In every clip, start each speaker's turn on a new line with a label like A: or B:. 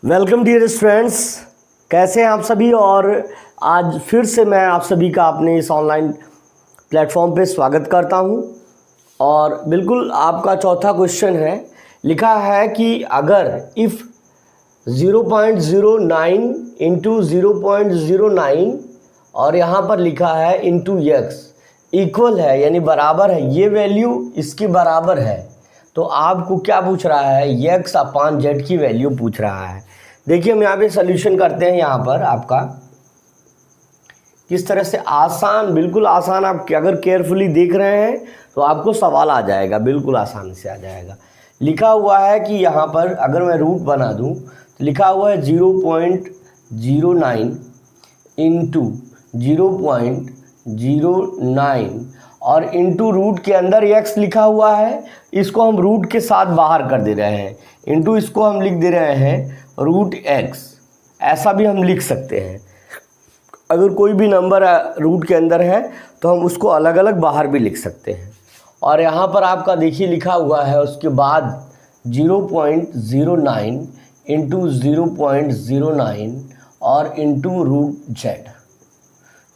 A: Welcome dear students, कैसे हैं आप सभी। और आज फिर से मैं आप सभी का अपने इस ऑनलाइन प्लेटफॉर्म पे स्वागत करता हूं। और बिल्कुल आपका चौथा क्वेश्चन है, लिखा है कि अगर इफ़ 0.09 इंटू 0.09 और यहाँ पर लिखा है इंटू एक्स इक्वल है, यानी बराबर है, ये वैल्यू इसके बराबर है, तो आपको क्या पूछ रहा है, एक्स अपान जेड की वैल्यू पूछ रहा है। देखिए हम यहाँ पे सॉल्यूशन करते हैं। यहाँ पर आपका किस तरह से आसान, बिल्कुल आसान, आप अगर केयरफुली देख रहे हैं तो आपको सवाल आ जाएगा, बिल्कुल आसानी से आ जाएगा। लिखा हुआ है कि यहाँ पर अगर मैं रूट बना दूँ तो लिखा हुआ है 0.09 इंटू 0.09 और इंटू रूट के अंदर एक्स लिखा हुआ है, इसको हम रूट के साथ बाहर कर दे रहे हैं, इंटू इसको हम लिख दे रहे हैं रूट एक्स। ऐसा भी हम लिख सकते हैं, अगर कोई भी नंबर रूट के अंदर है तो हम उसको अलग अलग बाहर भी लिख सकते हैं। और यहाँ पर आपका देखिए लिखा हुआ है उसके बाद 0.09 इंटू 0.09 और इंटू रूट जेड।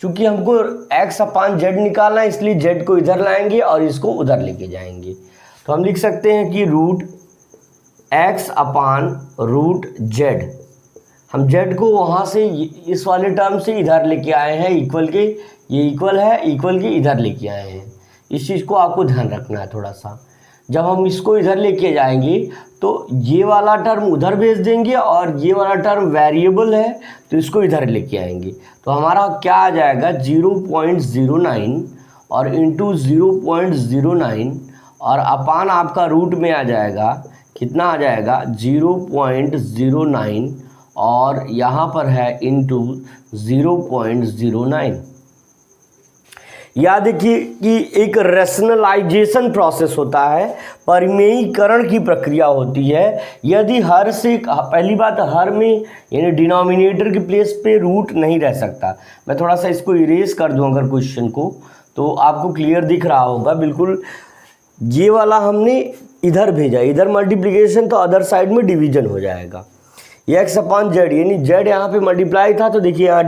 A: चूँकि हमको x अपान जेड निकालना है इसलिए जेड को इधर लाएंगे और इसको उधर लेके जाएंगे, तो हम लिख सकते हैं कि root x upon root z. हम जेड को वहाँ से इस वाले टर्म से इधर लेके आए हैं, इक्वल के, ये इक्वल है, इक्वल के इधर लेके आए हैं। इस चीज़ को आपको ध्यान रखना है थोड़ा सा। जब हम इसको इधर लेके जाएंगे तो ये वाला टर्म उधर भेज देंगे और ये वाला टर्म वेरिएबल है तो इसको इधर लेके आएंगे, तो हमारा क्या आ जाएगा 0.09 और इंटू 0.09 और अपान आपका रूट में आ जाएगा, कितना आ जाएगा 0.09 और यहाँ पर है इंटू 0.09। याद रखिए कि एक रैशनलाइजेशन प्रोसेस होता है, परिमेयीकरण की प्रक्रिया होती है। यदि हर से, पहली बात हर में यानी डिनोमिनेटर के प्लेस पे रूट नहीं रह सकता। मैं थोड़ा सा इसको इरेज कर दूं अगर क्वेश्चन को, तो आपको क्लियर दिख रहा होगा बिल्कुल। ये वाला हमने इधर भेजा, इधर मल्टीप्लिकेशन, तो अदर साइड में डिवीजन हो जाएगा। एक्स अपान जेड, यानी जेड यहाँ पे मल्टीप्लाई था तो देखिए यहाँ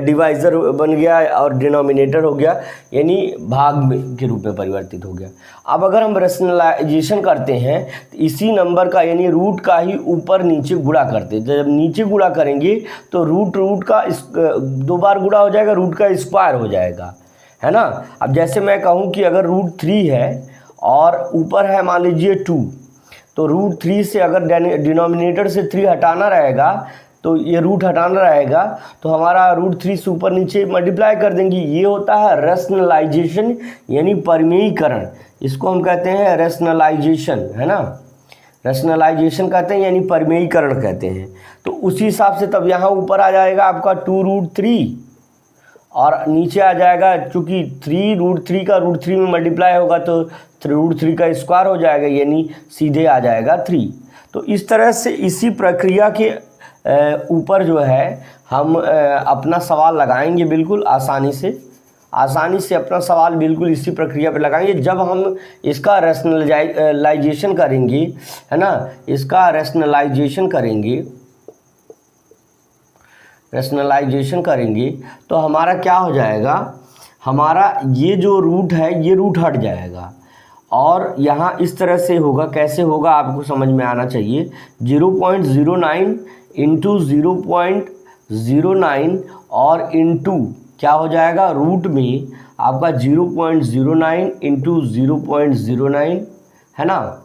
A: डिवाइज़र बन गया और डिनोमिनेटर हो गया, यानी भाग के रूप में परिवर्तित हो गया। अब अगर हम रैशनलाइजेशन करते हैं तो इसी नंबर का यानी रूट का ही ऊपर नीचे गुणा करते हैं। जब नीचे गुणा करेंगे तो रूट का 2 बार गुणा हो जाएगा, रूट का स्क्वायर हो जाएगा, है ना। अब जैसे मैं कहूँ कि अगर रूट 3 है और ऊपर है मान लीजिए 2, तो रूट 3 से अगर डिनोमिनेटर से 3 हटाना रहेगा तो ये रूट हटाना रहेगा, तो हमारा रूट 3 से ऊपर नीचे मल्टीप्लाई कर देंगे। ये होता है रैशनलाइजेशन यानी परिमेयीकरण, इसको हम कहते हैं रैशनलाइजेशन, है ना। रैशनलाइजेशन कहते हैं यानी परिमेयीकरण कहते हैं। तो उसी हिसाब से तब यहाँ ऊपर आ जाएगा आपका 2√3 और नीचे आ जाएगा, चूँकि 3√3 का √3 में मल्टीप्लाई होगा तो √3 का स्क्वायर हो जाएगा, यानी सीधे आ जाएगा 3। तो इस तरह से इसी प्रक्रिया के ऊपर जो है हम अपना सवाल लगाएंगे बिल्कुल आसानी से अपना सवाल बिल्कुल इसी प्रक्रिया पे लगाएंगे। जब हम इसका रैशनलाइजेशन करेंगे, है ना, इसका रैशनलाइजेशन करेंगे तो हमारा क्या हो जाएगा, हमारा ये जो रूट है ये रूट हट जाएगा और यहाँ इस तरह से होगा। कैसे होगा आपको समझ में आना चाहिए। 0.09 इंटू 0.09 और इंटू क्या हो जाएगा, रूट में आपका 0.09 इंटू 0.09, है ना,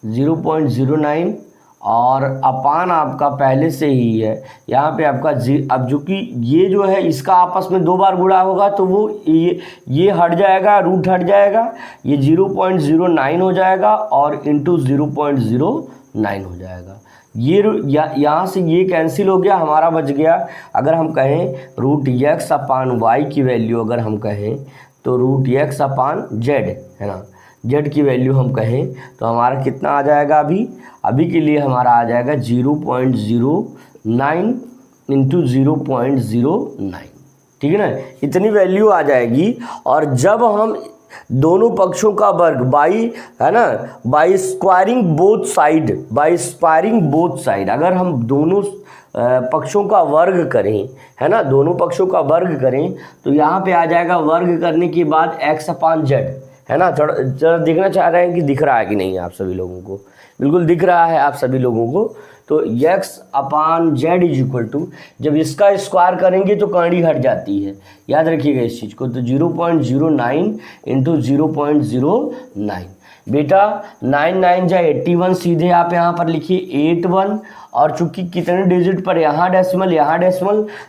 A: 0.09 और अपान आपका पहले से ही है यहाँ पे आपका अब जो कि ये जो है इसका आपस में 2 बार गुणा होगा तो वो ये हट जाएगा, रूट हट जाएगा, ये 0.09 हो जाएगा और इंटू 0.09 हो जाएगा। ये यहाँ से ये कैंसिल हो गया, हमारा बच गया। अगर हम कहें रूट एक्स अपान वाई की वैल्यू अगर हम कहें तो रूट एक्स अपान जेड, है ना, जेड की वैल्यू हम कहें तो हमारा कितना आ जाएगा, अभी के लिए हमारा आ जाएगा 0.09 इंटू 0.09, ठीक है ना, इतनी वैल्यू आ जाएगी। और जब हम दोनों पक्षों का वर्ग बाई, है ना, by squaring both side, by squaring both side. अगर हम दोनों पक्षों का वर्ग करें, है ना, दोनों पक्षों का वर्ग करें तो यहाँ पे आ जाएगा वर्ग करने के बाद x/z, है ना। जरा देखना चाह रहे हैं कि दिख रहा है कि नहीं आप सभी लोगों को? बिल्कुल दिख रहा है आप सभी लोगों को। तो x/z इज इक्वल टू, जब इसका स्क्वायर करेंगे तो कड़ी हट जाती है, याद रखिएगा इस चीज़ को। तो 0.09 इंटू 0.09, बेटा 9 9 जा 81, सीधे आप यहाँ पर लिखिए 81। और चूंकि कितने डिजिट पर यहाँ डेसिमल,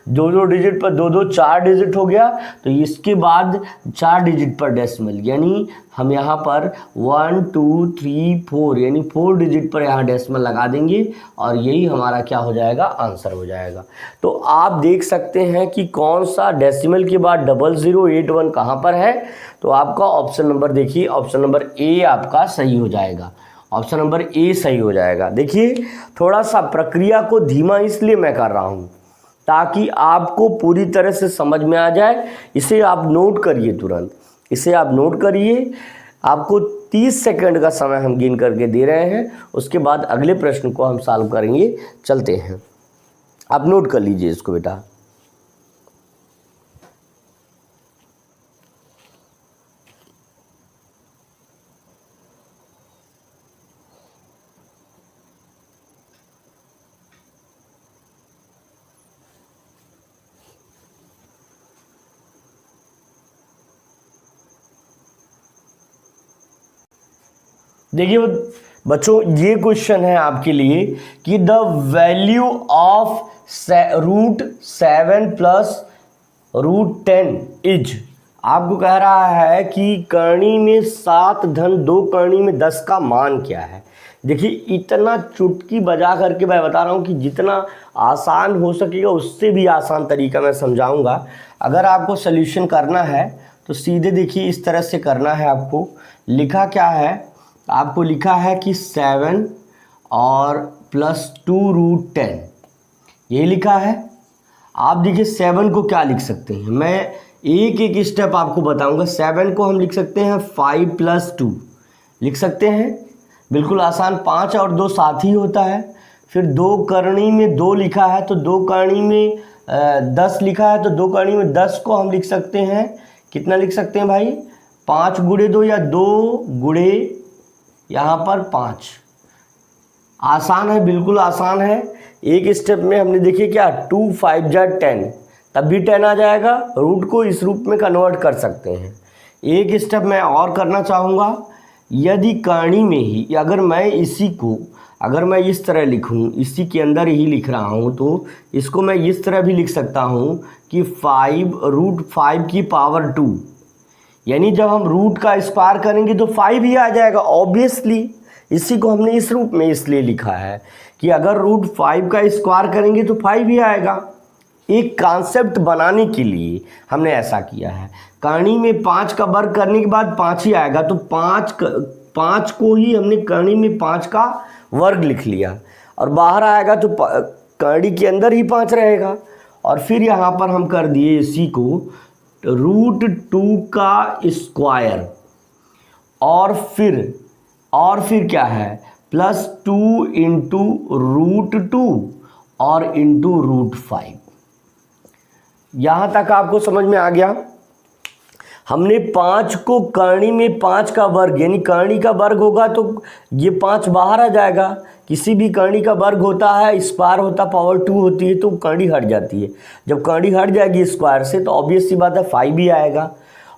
A: दो डिजिट पर दो 4 डिजिट हो गया, तो इसके बाद 4 डिजिट पर डेसिमल, यानी हम यहाँ पर 1 2 3 4 यानी 4 डिजिट पर यहाँ डेसिमल लगा देंगे और यही हमारा क्या हो जाएगा, आंसर हो जाएगा। तो आप देख सकते हैं कि कौन सा डेसिमल के बाद 0081 कहाँ पर है। तो आपका ऑप्शन नंबर देखिए, ऑप्शन नंबर ए आपका सही हो जाएगा, ऑप्शन नंबर ए सही हो जाएगा। देखिए थोड़ा सा प्रक्रिया को धीमा इसलिए मैं कर रहा हूँ ताकि आपको पूरी तरह से समझ में आ जाए। इसे आप नोट करिए, तुरंत इसे आप नोट करिए। आपको 30 सेकंड का समय हम गिन करके दे रहे हैं, उसके बाद अगले प्रश्न को हम सॉल्व करेंगे। चलते हैं, आप नोट कर लीजिए इसको बेटा। देखिए बच्चों, ये क्वेश्चन है आपके लिए कि the value of √7 plus √10 is, आपको कह रहा है कि करणी में 7 धन 2 करणी में 10 का मान क्या है। देखिए इतना चुटकी बजा करके मैं बता रहा हूँ कि जितना आसान हो सकेगा उससे भी आसान तरीका मैं समझाऊंगा। अगर आपको सॉल्यूशन करना है तो सीधे देखिए इस तरह से करना है। आपको लिखा क्या है, आपको लिखा है कि 7 और प्लस 2√10, ये लिखा है। आप देखिए 7 को क्या लिख सकते हैं, मैं एक एक स्टेप आपको बताऊंगा। 7 को हम लिख सकते हैं 5 + 2 लिख सकते हैं, बिल्कुल आसान। 5 और 2 साथ ही होता है। फिर 2 करणी में 2 लिखा है तो 2 करणी में 10 लिखा है तो 2 करणी में 10 को हम लिख सकते हैं, कितना लिख सकते हैं भाई, 5 × 2 या 2 × यहाँ पर 5। आसान है, बिल्कुल आसान है। एक स्टेप में हमने देखिए क्या, 2 5 जा 10, तब भी 10 आ जाएगा। रूट को इस रूप में कन्वर्ट कर सकते हैं। एक स्टेप मैं और करना चाहूँगा, यदि करणी में ही अगर मैं इसी को, अगर मैं इस तरह लिखूँ, इसी के अंदर ही लिख रहा हूँ, तो इसको मैं इस तरह भी लिख सकता हूँ कि 5 √5 की पावर 2, यानी जब हम रूट का स्क्वायर करेंगे तो 5 ही आ जाएगा ऑब्वियसली। इसी को हमने इस रूप में इसलिए लिखा है कि अगर √5 का स्क्वायर करेंगे तो 5 ही आएगा। एक कॉन्सेप्ट बनाने के लिए हमने ऐसा किया है। करणी में 5 का वर्ग करने के बाद 5 ही आएगा, तो 5 को ही हमने करणी में 5 का वर्ग लिख लिया और बाहर आएगा तो करणी के अंदर ही 5 रहेगा। और फिर यहाँ पर हम कर दिए इसी को √2 का स्क्वायर, और फिर क्या है, +2 × √2 और इंटू √5। यहाँ तक आपको समझ में आ गया। हमने 5 को करणी में 5 का वर्ग, यानी करणी का वर्ग होगा तो ये 5 बाहर आ जाएगा। किसी भी करणी का वर्ग होता है, स्क्वायर होता, पावर 2 होती है, तो करणी हट जाती है। जब करणी हट जाएगी स्क्वायर से तो ऑब्वियस सी बात है 5 ही आएगा,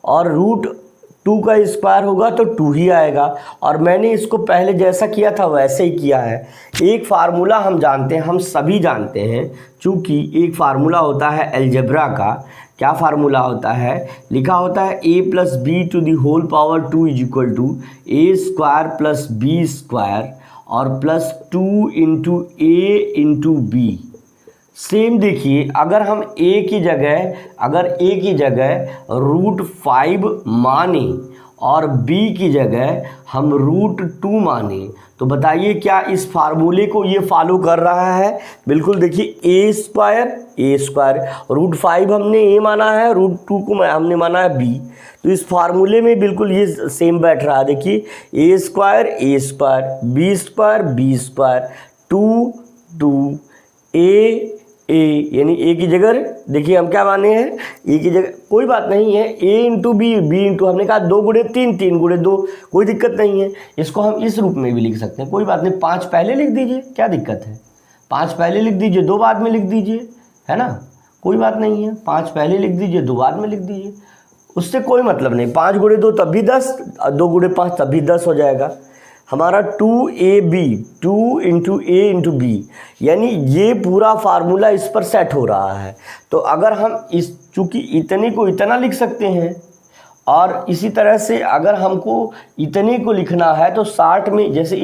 A: और √2 का स्क्वायर होगा तो 2 ही आएगा। और मैंने इसको पहले जैसा किया था वैसे ही किया है। एक फार्मूला हम जानते हैं, हम सभी जानते हैं, चूँकि एक फार्मूला होता है अलजेब्रा का। क्या फार्मूला होता है, लिखा होता है a + b² 2 is equal to a² + b² और +2 × a × b। सेम देखिए, अगर हम a की जगह √5 माने और b की जगह हम √2 माने, तो बताइए क्या इस फार्मूले को ये फॉलो कर रहा है? बिल्कुल। देखिए a² √5 हमने a माना है, √2 को हमने माना है b, तो इस फार्मूले में बिल्कुल ये सेम बैठ रहा है। देखिए a² b² 2 a यानी a की जगह देखिए हम क्या माने हैं, a की जगह कोई बात नहीं है, a × b हमने कहा 2 × 3 3 × 2, कोई दिक्कत नहीं है। इसको हम इस रूप में भी लिख सकते हैं, कोई बात नहीं। 5 पहले लिख दीजिए, क्या दिक्कत है? 5 पहले लिख दीजिए, 2 बाद में लिख दीजिए, है ना, कोई बात नहीं है। 5 पहले लिख दीजिए, 2 बाद में लिख दीजिए, उससे कोई मतलब नहीं। 5 × 2 तब भी 10, 2 × 5 तब भी 10 हो जाएगा। हमारा 2ab 2 × a × b, यानी ये पूरा फार्मूला इस पर सेट हो रहा है। तो अगर हम इस चूँकि इतने को इतना लिख सकते हैं, और इसी तरह से अगर हमको इतने को लिखना है तो 60 में जैसे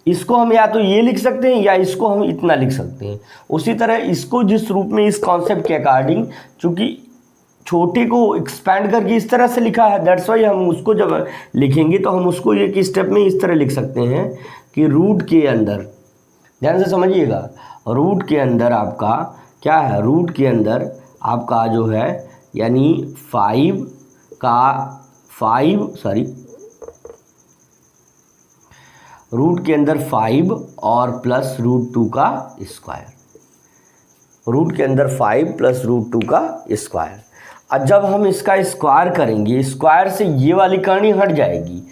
A: इसको हम या तो ये लिख सकते हैं या इसको हम इतना लिख सकते हैं। उसी तरह इसको जिस रूप में इस कॉन्सेप्ट के अकॉर्डिंग, चूँकि छोटे को एक्सपैंड करके इस तरह से लिखा है, दैट्स वाई हम उसको जब लिखेंगे तो हम उसको एक स्टेप में इस तरह लिख सकते हैं कि रूट के अंदर, ध्यान से समझिएगा, रूट के अंदर आपका क्या है, रूट के अंदर आपका जो है यानी 5 रूट के अंदर 5 और प्लस √2 का स्क्वायर, रूट के अंदर 5 प्लस √2 का स्क्वायर। अब जब हम इसका स्क्वायर करेंगे, स्क्वायर से ये वाली करनी हट जाएगी।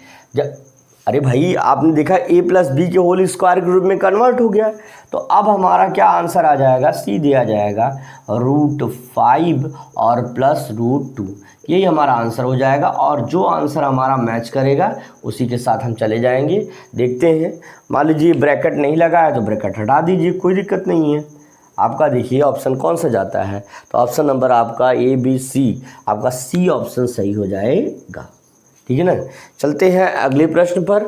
A: अरे भाई आपने देखा a + b के होल स्क्वायर के रूप में कन्वर्ट हो गया, तो अब हमारा क्या आंसर आ जाएगा, सीधे आ जाएगा √5 और प्लस √2, यही हमारा आंसर हो जाएगा। और जो आंसर हमारा मैच करेगा उसी के साथ हम चले जाएंगे। देखते हैं, मान लीजिए ब्रैकेट नहीं लगा है तो ब्रैकेट हटा दीजिए, कोई दिक्कत नहीं है। आपका देखिए ऑप्शन कौन सा जाता है, तो ऑप्शन नंबर आपका A B C, आपका C ऑप्शन सही हो जाएगा। ठीक है ना। चलते हैं अगले प्रश्न पर,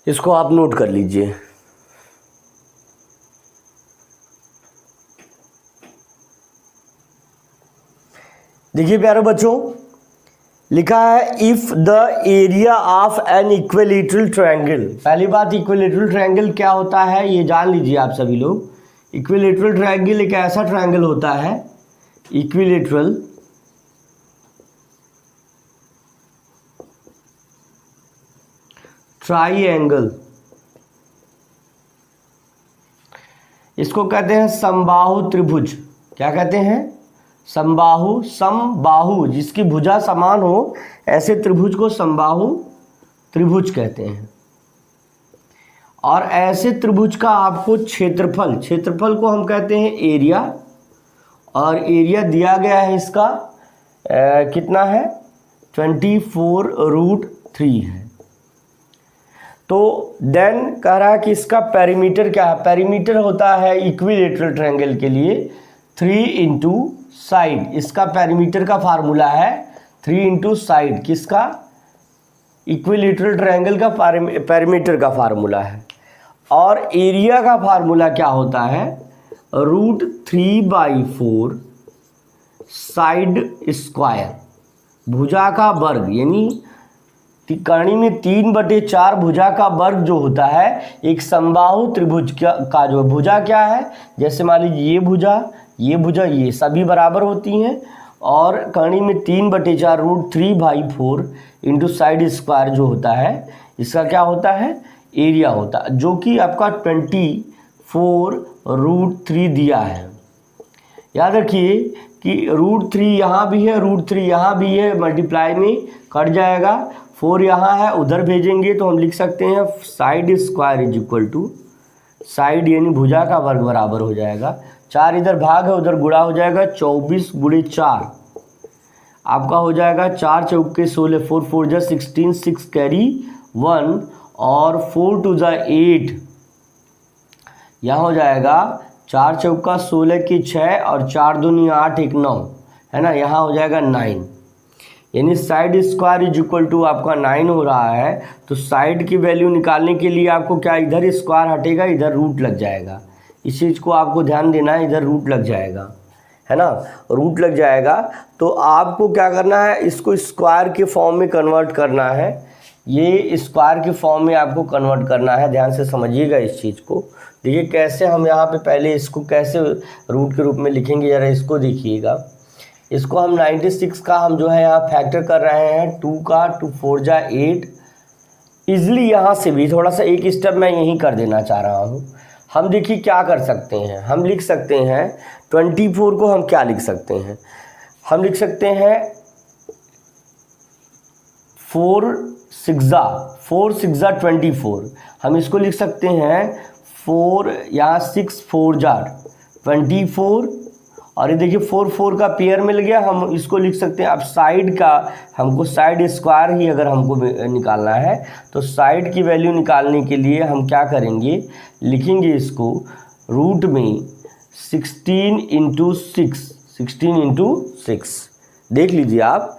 A: इसको आप नोट कर लीजिए। देखिए प्यारे बच्चों, लिखा है if the area of an equilateral triangle. पहली बात, इक्विलैटरल ट्रायंगल क्या होता है ये जान लीजिए आप सभी लोग। इक्विलैटरल ट्रायंगल एक ऐसा ट्रायंगल होता है, इक्विलैटरल ट्राइएंगल, इसको कहते हैं समबाहु त्रिभुज। क्या कहते हैं? समबाहु, जिसकी भुजा समान हो ऐसे त्रिभुज को समबाहु त्रिभुज कहते हैं। और ऐसे त्रिभुज का आपको क्षेत्रफल को हम कहते हैं एरिया, और एरिया दिया गया है इसका कितना है, 24√3 है। तो देन कह रहा है कि इसका पेरीमीटर क्या है, पेरीमीटर होता है इक्विलैटरल ट्रायंगल के लिए 3 × साइड, इसका पेरीमीटर का फार्मूला है 3 × साइड, किसका, इक्विलैटरल ट्रायंगल का पेरीमीटर का फार्मूला है। और एरिया का फार्मूला क्या होता है, √3/4 साइड स्क्वायर, भुजा का वर्ग, यानी कर्ण में 3/4 भुजा का वर्ग जो होता है एक समबाहु त्रिभुज का जो भुजा क्या है, जैसे मान लीजिए ये भुजा ये सभी बराबर होती हैं, और कर्ण में 3/4 √3/4 इंटू साइड स्क्वायर जो होता है इसका क्या होता है, एरिया होता है, जो कि आपका 24√3 दिया है। याद रखिए कि √3 यहाँ भी है, √3 यहाँ भी है, मल्टीप्लाई में कट जाएगा, 4 यहाँ है उधर भेजेंगे तो हम लिख सकते हैं side square is equal to side यानी भुजा का वर्ग बराबर हो जाएगा, 4 इधर भाग है उधर गुणा हो जाएगा, 24 × 4 आपका हो जाएगा 4 चौके 16, 4 4 जा 16, 6 कैरी 1 और 4 2 जा 8, यहाँ हो जाएगा 4 चौका 16 की 6 और 4 दूनी 8 1 9 है ना, यहाँ हो जाएगा 9, यानी side square is equal to आपका 9 हो रहा है। तो साइड की वैल्यू निकालने के लिए आपको क्या, इधर स्क्वायर हटेगा इधर रूट लग जाएगा, इस चीज़ को आपको ध्यान देना है, इधर रूट लग जाएगा, है ना, रूट लग जाएगा। तो आपको क्या करना है, इसको स्क्वायर के फॉर्म में कन्वर्ट करना है, ये स्क्वायर के फॉर्म में आपको कन्वर्ट करना है। ध्यान से समझिएगा इस चीज़ को। देखिए कैसे हम यहाँ पे पहले इसको कैसे रूट के रूप में लिखेंगे, ज़रा इसको देखिएगा। इसको हम 96 का हम जो है यहाँ फैक्टर कर रहे हैं, 2 का 2 4 जा 8। ईजिली यहाँ से भी थोड़ा सा एक स्टेप मैं यहीं कर देना चाह रहा हूँ। हम देखिए क्या कर सकते हैं, हम लिख सकते हैं 24 को हम क्या लिख सकते हैं, हम लिख सकते हैं 4 6 जा 24। हम इसको लिख सकते हैं 4 या 6 4 जा 24। और ये देखिए 4 4 का पेयर मिल गया, हम इसको लिख सकते हैं। अब साइड का हमको साइड स्क्वायर ही अगर हमको निकालना है तो साइड की वैल्यू निकालने के लिए हम क्या करेंगे, लिखेंगे इसको रूट में 16 इंटू 6। देख लीजिए आप,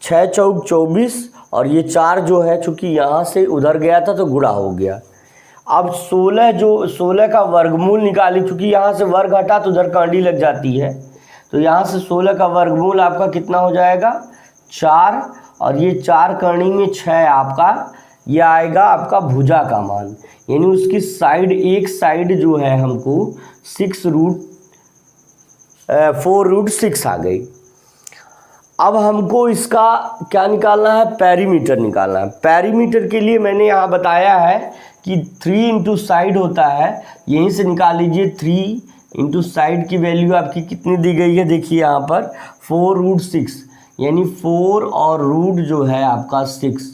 A: 6 चौक 24 और ये 4 जो है चूँकि यहाँ से उधर गया था तो गुणा हो गया। अब 16 का वर्गमूल निकाली, चूँकि यहाँ से वर्ग हटा तो उधर कांडी लग जाती है, तो यहाँ से 16 का वर्गमूल आपका कितना हो जाएगा 4, और ये 4 करनी में 6 आपका ये आएगा आपका भुजा का मान, यानी उसकी साइड, एक साइड जो है हमको 4√6 आ गई। अब हमको इसका क्या निकालना है, पेरीमीटर निकालना है। पेरीमीटर के लिए मैंने यहाँ बताया है कि 3 इंटू साइड होता है, यहीं से निकाल लीजिए। 3 इंटू साइड की वैल्यू आपकी कितनी दी गई है, देखिए यहाँ पर 4√6, यानी 4 और रूट जो है आपका 6,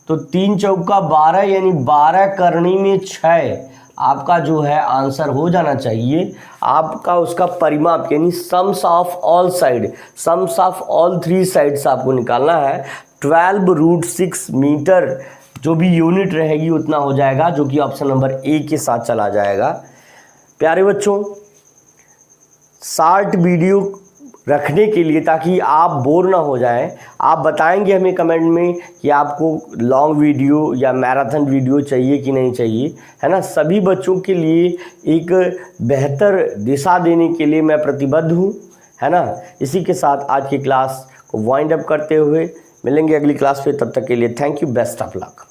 A: तो 3 चौका 12, यानी 12 करनी में 6 आपका जो है आंसर हो जाना चाहिए। आपका उसका परिमाप यानी sums of all side, sums of all 3 sides आपको निकालना है। 12√6 मीटर जो भी यूनिट रहेगी उतना हो जाएगा, जो कि ऑप्शन नंबर ए के साथ चला जाएगा। प्यारे बच्चों, शॉर्ट वीडियो रखने के लिए ताकि आप बोर ना हो जाएं, आप बताएंगे हमें कमेंट में कि आपको लॉन्ग वीडियो या मैराथन वीडियो चाहिए कि नहीं चाहिए, है ना। सभी बच्चों के लिए एक बेहतर दिशा देने के लिए मैं प्रतिबद्ध हूँ, है ना। इसी के साथ आज की क्लास को वाइंड अप करते हुए मिलेंगे अगली क्लास पे, तब तक के लिए thank you, best of luck.